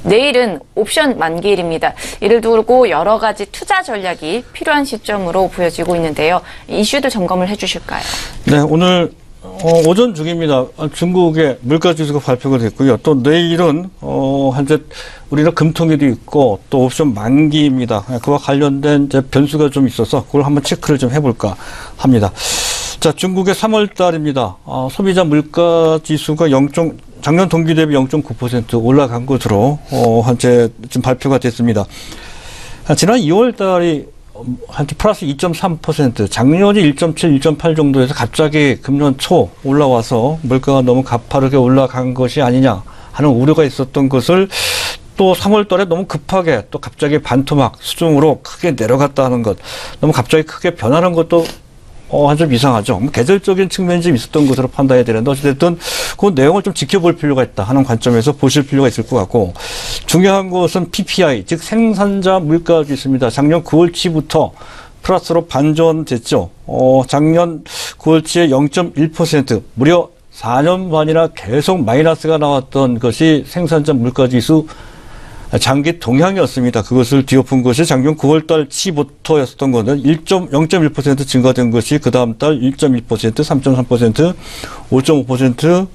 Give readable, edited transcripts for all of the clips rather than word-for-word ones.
내일은 옵션 만기일입니다. 이를 두고 여러 가지 투자 전략이 필요한 시점으로 보여지고 있는데요. 이슈도 점검을 해주실까요? 네, 오늘 오전 중입니다. 중국의 물가지수가 발표가 됐고요. 또 내일은 현재 우리는 금통위도 있고 또 옵션 만기입니다. 그와 관련된 이제 변수가 좀 있어서 그걸 한번 체크를 좀 해볼까 합니다. 자, 중국의 3월 달입니다. 소비자 물가지수가 작년 동기 대비 0.9% 올라간 것으로 현재 지금 발표가 됐습니다. 지난 2월 달이 한때 플러스 2.3%, 작년이 1.7, 1.8 정도에서 갑자기 금년 초 올라와서 물가가 너무 가파르게 올라간 것이 아니냐 하는 우려가 있었던 것을 또 3월 달에 너무 급하게 또 갑자기 반토막 수준으로 크게 내려갔다 하는 것, 너무 갑자기 크게 변하는 것도 좀 이상하죠. 계절적인 측면이 좀 있었던 것으로 판단해야 되는데 어쨌든 그 내용을 좀 지켜볼 필요가 있다 하는 관점에서 보실 필요가 있을 것 같고, 중요한 것은 PPI, 즉 생산자 물가지수입니다. 작년 9월치부터 플러스로 반전됐죠. 작년 9월치에 0.1%, 무려 4년 반이나 계속 마이너스가 나왔던 것이 생산자 물가지수 장기 동향이었습니다. 그것을 뒤엎은 것이 작년 9월달 치부터였었던 것은 0.1% 증가된 것이 그 다음 달 1.1%, 3.3%, 5.5%,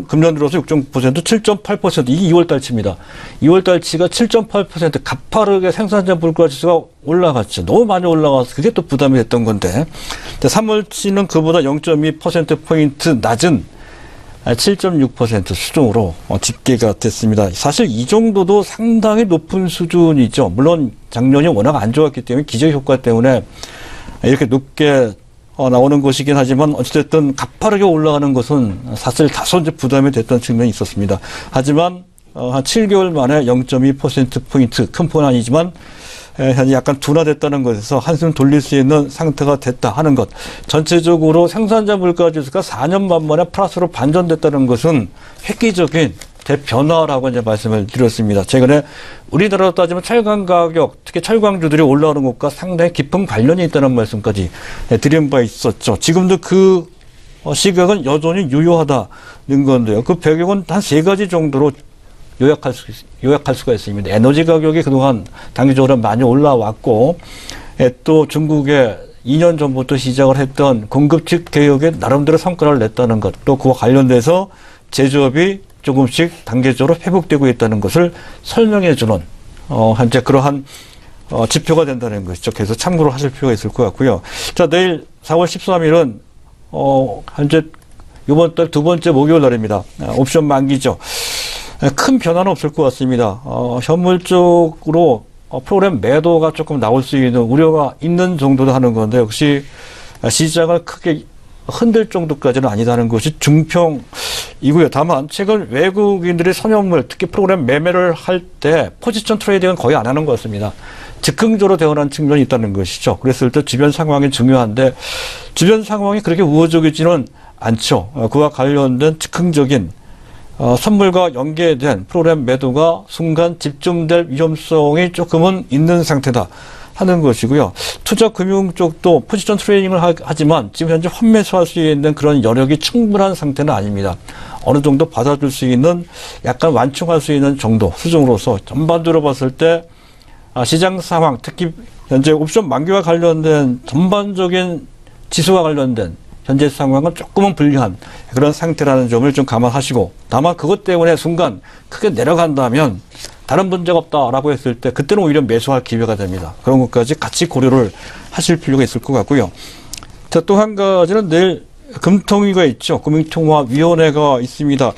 금년 들어서 6.9%, 7.8%, 이게 2월달 치입니다. 2월달 치가 7.8% 가파르게 생산자 물가지수가 올라갔죠. 너무 많이 올라가서 그게 또 부담이 됐던 건데, 3월 치는 그보다 0.2%포인트 낮은 7.6% 수준으로 집계가 됐습니다. 사실 이 정도도 상당히 높은 수준이죠. 물론 작년이 워낙 안 좋았기 때문에 기저효과 때문에 이렇게 높게 나오는 것이긴 하지만 어찌됐든 가파르게 올라가는 것은 사실 다소 이제 부담이 됐던 측면이 있었습니다. 하지만 한 7개월 만에 0.2%포인트, 큰 편은 아니지만 현재 약간 둔화됐다는 것에서 한숨 돌릴 수 있는 상태가 됐다 하는 것. 전체적으로 생산자 물가지수가 4년 반 만에 플러스로 반전됐다는 것은 획기적인 대변화라고 이제 말씀을 드렸습니다. 최근에 우리나라로 따지면 철강 가격, 특히 철강주들이 올라오는 것과 상당히 깊은 관련이 있다는 말씀까지 드린 바 있었죠. 지금도 그 시각은 여전히 유효하다는 건데요. 그 배경은 한 세 가지 정도로 요약할 수가 있습니다. 에너지 가격이 그동안 단기적으로 많이 올라왔고, 또 중국의 2년 전부터 시작을 했던 공급측 개혁에 나름대로 성과를 냈다는 것, 또 그와 관련돼서 제조업이 조금씩 단계적으로 회복되고 있다는 것을 설명해주는 현재 그러한 지표가 된다는 것이죠. 그래서 참고로 하실 필요가 있을 것 같고요. 자, 내일 4월 13일은 현재 이번 달 두 번째 목요일 날입니다. 옵션 만기죠. 큰 변화는 없을 것 같습니다. 현물 쪽으로 프로그램 매도가 조금 나올 수 있는 우려가 있는 정도도 하는 건데, 역시 시장을 크게 흔들 정도까지는 아니다는 것이 중평이고요. 다만 최근 외국인들이 선현물, 특히 프로그램 매매를 할 때 포지션 트레이딩은 거의 안 하는 것 같습니다. 즉흥적으로 대응하는 측면이 있다는 것이죠. 그랬을 때 주변 상황이 중요한데, 주변 상황이 그렇게 우호적이지는 않죠. 그와 관련된 즉흥적인 선물과 연계된 프로그램 매도가 순간 집중될 위험성이 조금은 있는 상태다 하는 것이고요. 투자 금융 쪽도 포지션 트레이딩을 하지만 지금 현재 환매수할 수 있는 그런 여력이 충분한 상태는 아닙니다. 어느 정도 받아줄 수 있는, 약간 완충할 수 있는 정도 수준으로서 전반적으로 봤을 때 시장 상황, 특히 현재 옵션 만기와 관련된 전반적인 지수와 관련된 현재 상황은 조금은 불리한 그런 상태라는 점을 좀 감안하시고, 다만 그것 때문에 순간 크게 내려간다면 다른 문제가 없다라고 했을 때 그때는 오히려 매수할 기회가 됩니다. 그런 것까지 같이 고려를 하실 필요가 있을 것 같고요. 자, 또 한 가지는 내일 금통위가 있죠. 금융통화위원회가 있습니다.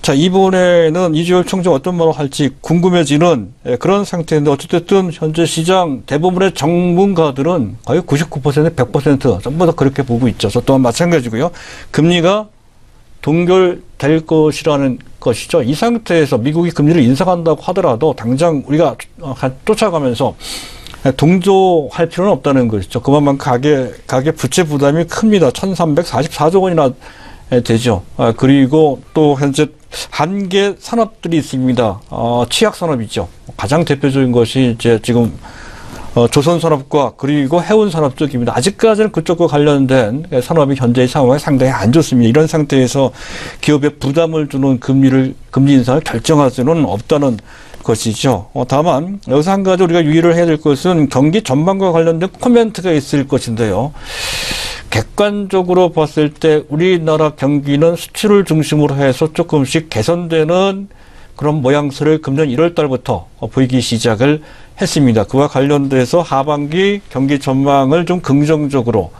자, 이번에는 이주열 총장 어떤 말을 할지 궁금해지는 그런 상태인데, 어쨌든 현재 시장 대부분의 전문가들은 거의 99%, 100% 전부 다 그렇게 보고 있죠. 저 또한 마찬가지고요. 금리가 동결될 것이라는 것이죠. 이 상태에서 미국이 금리를 인상한다고 하더라도 당장 우리가 쫓아가면서 동조할 필요는 없다는 것이죠. 그만큼 가계 부채 부담이 큽니다. 1,344조 원이나 되죠. 그리고 또 현재 한계 산업들이 있습니다. 취약 산업이죠. 가장 대표적인 것이 이제 지금 조선산업과 그리고 해운산업 쪽입니다. 아직까지는 그쪽과 관련된 산업이 현재의 상황이 상당히 안 좋습니다. 이런 상태에서 기업에 부담을 주는 금리 인상을 결정할 수는 없다는 것이죠. 다만 여기서 한 가지 우리가 유의를 해야 될 것은 경기 전망과 관련된 코멘트가 있을 것인데요. 객관적으로 봤을 때 우리나라 경기는 수출을 중심으로 해서 조금씩 개선되는 그런 모양새를 금년 1월 달부터 보이기 시작을 했습니다. 그와 관련돼서 하반기 경기 전망을 좀 긍정적으로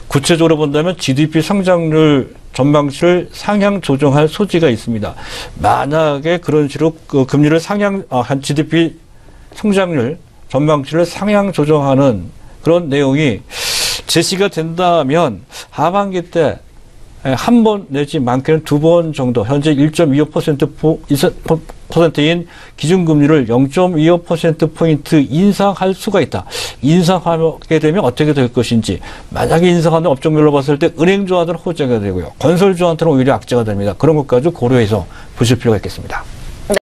구체적으로 본다면 GDP 성장률 전망치를 상향 조정할 소지가 있습니다. 만약에 그런 식으로 금리를 한 GDP 성장률 전망치를 상향 조정하는 그런 내용이 제시가 된다면 하반기 때 한 번 내지 많게는 두 번 정도 현재 1.25%인 기준금리를 0.25%포인트 인상할 수가 있다. 인상하게 되면 어떻게 될 것인지 만약에 인상하는 업종별로 봤을 때 은행주한테는 호재가 되고요. 건설주한테는 오히려 악재가 됩니다. 그런 것까지 고려해서 보실 필요가 있겠습니다.